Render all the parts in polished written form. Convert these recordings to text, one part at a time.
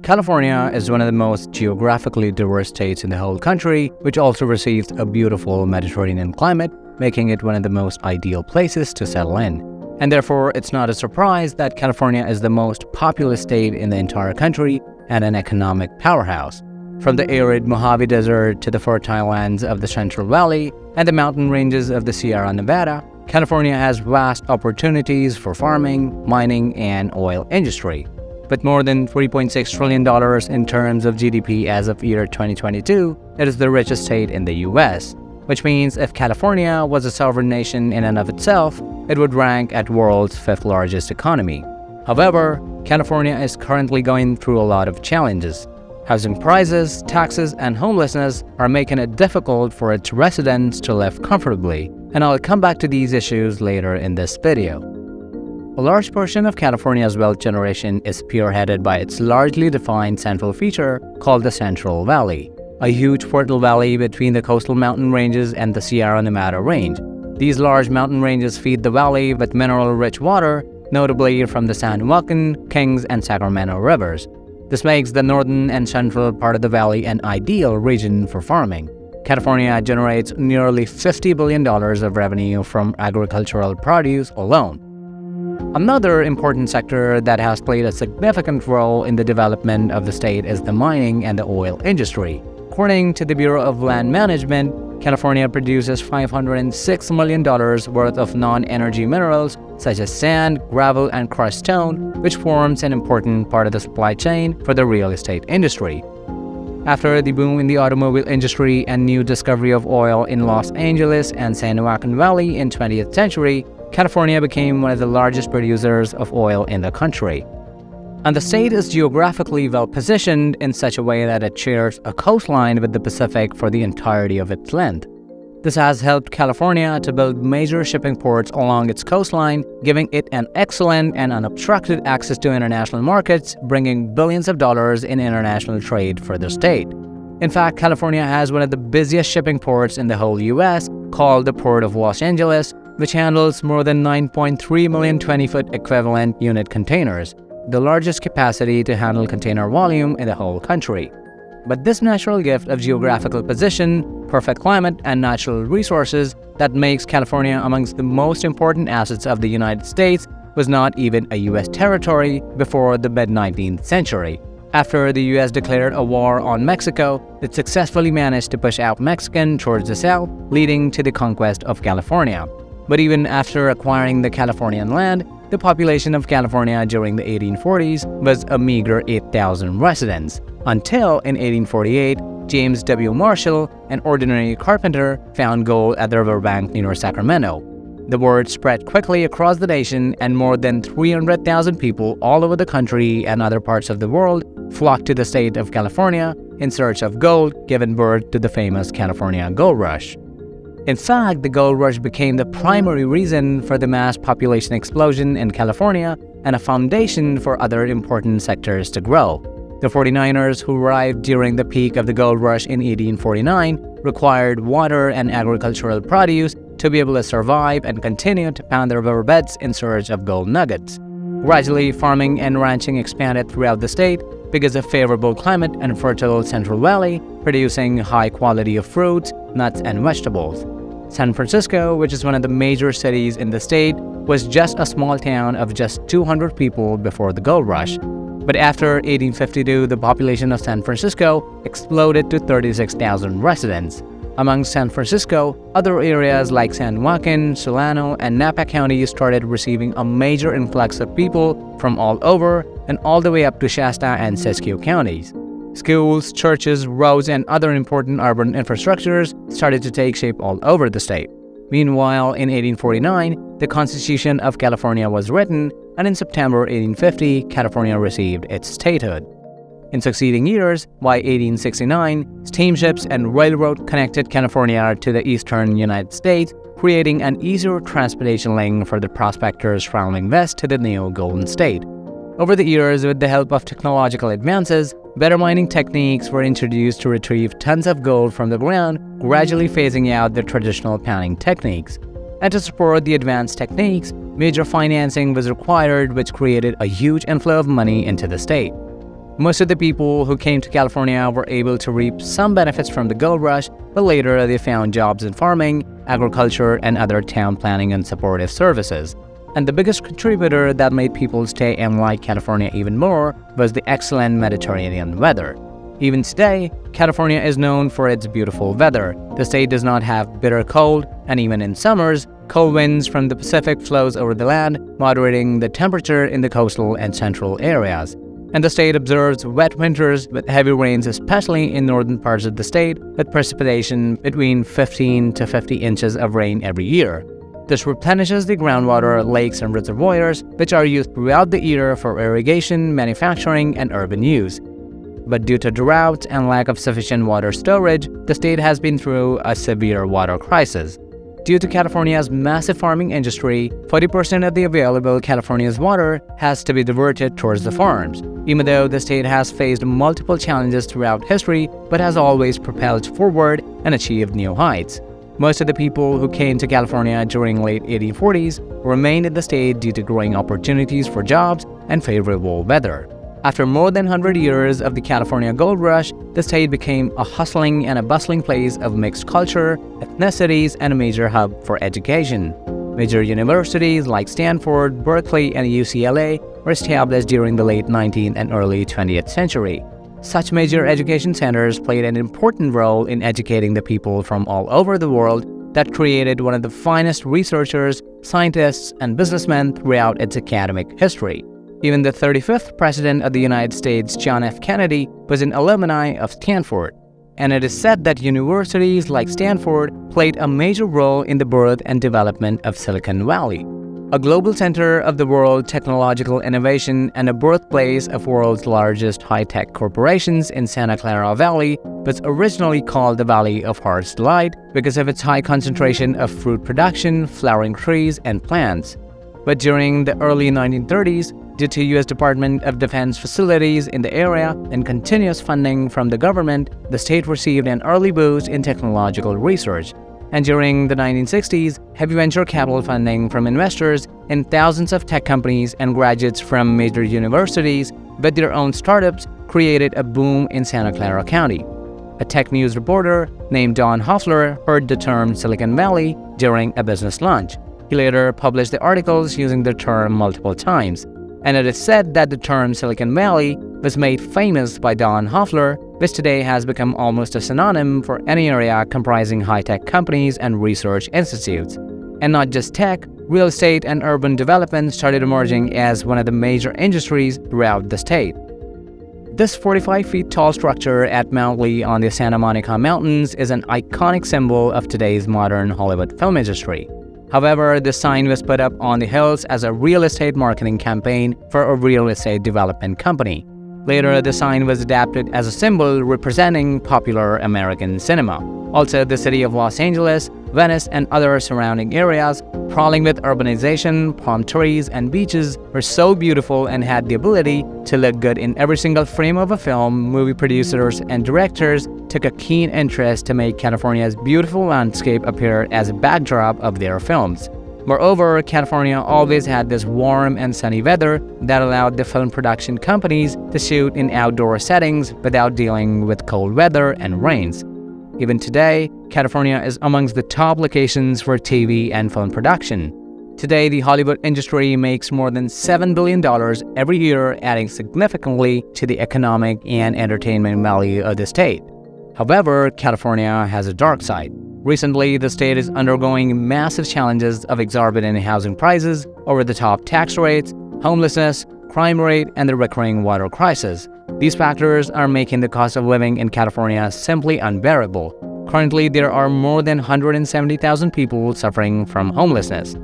California is one of the most geographically diverse states in the whole country, which also receives a beautiful Mediterranean climate, making it one of the most ideal places to settle in. And therefore, it's not a surprise that California is the most populous state in the entire country and an economic powerhouse. From the arid Mojave Desert to the fertile lands of the Central Valley and the mountain ranges of the Sierra Nevada, California has vast opportunities for farming, mining, and oil industry. With more than $3.6 trillion in terms of GDP as of year 2022, it is the richest state in the US, which means if California was a sovereign nation in and of itself, it would rank at world's fifth largest economy. However, California is currently going through a lot of challenges. Housing prices, taxes, and homelessness are making it difficult for its residents to live comfortably, and I'll come back to these issues later in this video. A large portion of California's wealth generation is spearheaded by its largely defined central feature called the Central Valley, a huge fertile valley between the coastal mountain ranges and the Sierra Nevada range. These large mountain ranges feed the valley with mineral-rich water, notably from the San Joaquin, Kings, and Sacramento rivers. This makes the northern and central part of the valley an ideal region for farming. California generates nearly $50 billion of revenue from agricultural produce alone. Another important sector that has played a significant role in the development of the state is the mining and the oil industry. According to the Bureau of Land Management, California produces $506 million worth of non-energy minerals such as sand, gravel, and crushed stone, which forms an important part of the supply chain for the real estate industry. After the boom in the automobile industry and new discovery of oil in Los Angeles and San Joaquin Valley in 20th century, California became one of the largest producers of oil in the country. And the state is geographically well positioned in such a way that it shares a coastline with the Pacific for the entirety of its length. This has helped California to build major shipping ports along its coastline, giving it an excellent and unobstructed access to international markets, bringing billions of dollars in international trade for the state. In fact, California has one of the busiest shipping ports in the whole US, called the Port of Los Angeles, which handles more than 9.3 million 20-foot equivalent unit containers, the largest capacity to handle container volume in the whole country. But this natural gift of geographical position, perfect climate, and natural resources that makes California amongst the most important assets of the United States was not even a US territory before the mid-19th century. After the US declared a war on Mexico, it successfully managed to push out Mexican towards the south, leading to the conquest of California. But even after acquiring the Californian land, the population of California during the 1840s was a meager 8,000 residents, until in 1848, James W. Marshall, an ordinary carpenter, found gold at the riverbank near Sacramento. The word spread quickly across the nation, and more than 300,000 people all over the country and other parts of the world flocked to the state of California in search of gold, giving birth to the famous California Gold Rush. In fact, the gold rush became the primary reason for the mass population explosion in California and a foundation for other important sectors to grow. The 49ers who arrived during the peak of the gold rush in 1849 required water and agricultural produce to be able to survive and continue to pound the riverbeds in search of gold nuggets. Gradually, farming and ranching expanded throughout the state because of favorable climate and fertile Central Valley, producing high quality of fruits, nuts, and vegetables. San Francisco, which is one of the major cities in the state, was just a small town of just 200 people before the gold rush. But after 1852, the population of San Francisco exploded to 36,000 residents. Among San Francisco, other areas like San Joaquin, Solano, and Napa counties started receiving a major influx of people from all over and all the way up to Shasta and Siskiyou counties. Schools, churches, roads, and other important urban infrastructures started to take shape all over the state. Meanwhile, in 1849, the Constitution of California was written, and in September 1850, California received its statehood. In succeeding years, by 1869, steamships and railroad connected California to the eastern United States, creating an easier transportation link for the prospectors traveling west to the new Golden State. Over the years, with the help of technological advances, better mining techniques were introduced to retrieve tons of gold from the ground, gradually phasing out the traditional panning techniques. And to support the advanced techniques, major financing was required, which created a huge inflow of money into the state. Most of the people who came to California were able to reap some benefits from the gold rush, but later they found jobs in farming, agriculture, and other town planning and supportive services. And the biggest contributor that made people stay and like California even more was the excellent Mediterranean weather. Even today, California is known for its beautiful weather. The state does not have bitter cold, and even in summers, cold winds from the Pacific flows over the land, moderating the temperature in the coastal and central areas. And the state observes wet winters with heavy rains, especially in northern parts of the state, with precipitation between 15 to 50 inches of rain every year. This replenishes the groundwater, lakes, and reservoirs, which are used throughout the year for irrigation, manufacturing, and urban use. But due to droughts and lack of sufficient water storage, the state has been through a severe water crisis. Due to California's massive farming industry, 40% of the available California's water has to be diverted towards the farms. Even though the state has faced multiple challenges throughout history, but has always propelled forward and achieved new heights. Most of the people who came to California during late 1840s remained in the state due to growing opportunities for jobs and favorable weather. After more than 100 years of the California gold rush, the state became a hustling and a bustling place of mixed culture, ethnicities, and a major hub for education. Major universities like Stanford, Berkeley, and UCLA were established during the late 19th and early 20th century. Such major education centers played an important role in educating the people from all over the world that created one of the finest researchers, scientists, and businessmen throughout its academic history. Even the 35th President of the United States, John F. Kennedy, was an alumni of Stanford. And it is said that universities like Stanford played a major role in the birth and development of Silicon Valley, a global center of the world technological innovation and a birthplace of world's largest high-tech corporations. In Santa Clara Valley was originally called the Valley of Heart's Delight because of its high concentration of fruit production, flowering trees, and plants. But during the early 1930s, due to U.S. Department of Defense facilities in the area and continuous funding from the government, the state received an early boost in technological research. And during the 1960s, heavy venture capital funding from investors in thousands of tech companies and graduates from major universities with their own startups created a boom in Santa Clara County. A tech news reporter named Don Hoffler heard the term Silicon Valley during a business lunch. He later published the articles using the term multiple times. And it is said that the term Silicon Valley was made famous by Don Hoffler, which today has become almost a synonym for any area comprising high-tech companies and research institutes. And not just tech, real estate and urban development started emerging as one of the major industries throughout the state. This 45 feet tall structure at Mount Lee on the Santa Monica Mountains is an iconic symbol of today's modern Hollywood film industry. However, the sign was put up on the hills as a real estate marketing campaign for a real estate development company. Later, the sign was adapted as a symbol representing popular American cinema. Also, the city of Los Angeles, Venice, and other surrounding areas, crawling with urbanization, palm trees, and beaches, were so beautiful and had the ability to look good in every single frame of a film. Movie producers and directors took a keen interest to make California's beautiful landscape appear as a backdrop of their films. Moreover, California always had this warm and sunny weather that allowed the film production companies to shoot in outdoor settings without dealing with cold weather and rains. Even today, California is amongst the top locations for TV and film production. Today, the Hollywood industry makes more than $7 billion every year, adding significantly to the economic and entertainment value of the state. However, California has a dark side. Recently, the state is undergoing massive challenges of exorbitant housing prices, over-the-top tax rates, homelessness, crime rate, and the recurring water crisis. These factors are making the cost of living in California simply unbearable. Currently, there are more than 170,000 people suffering from homelessness.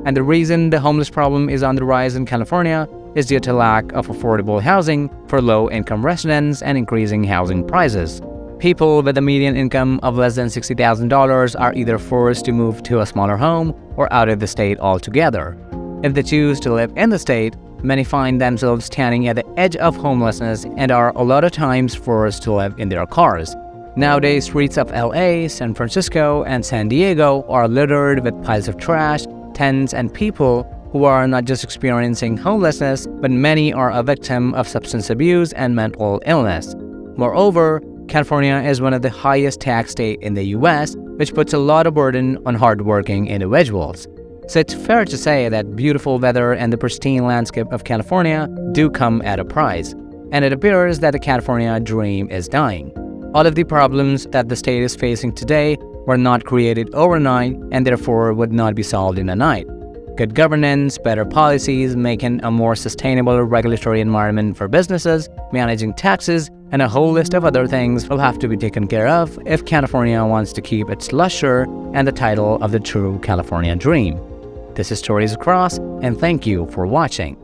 And the reason the homeless problem is on the rise in California is due to lack of affordable housing for low-income residents and increasing housing prices. People with a median income of less than $60,000 are either forced to move to a smaller home or out of the state altogether. If they choose to live in the state, many find themselves standing at the edge of homelessness and are a lot of times forced to live in their cars. Nowadays, streets of LA, San Francisco, and San Diego are littered with piles of trash, tents, and people who are not just experiencing homelessness, but many are a victim of substance abuse and mental illness. Moreover, California is one of the highest tax states in the US, which puts a lot of burden on hardworking individuals. So it's fair to say that beautiful weather and the pristine landscape of California do come at a price, and it appears that the California dream is dying. All of the problems that the state is facing today were not created overnight and therefore would not be solved in a night. Good governance, better policies, making a more sustainable regulatory environment for businesses, managing taxes, and a whole list of other things will have to be taken care of if California wants to keep its luster and the title of the true California dream. This is Stories Across, and thank you for watching.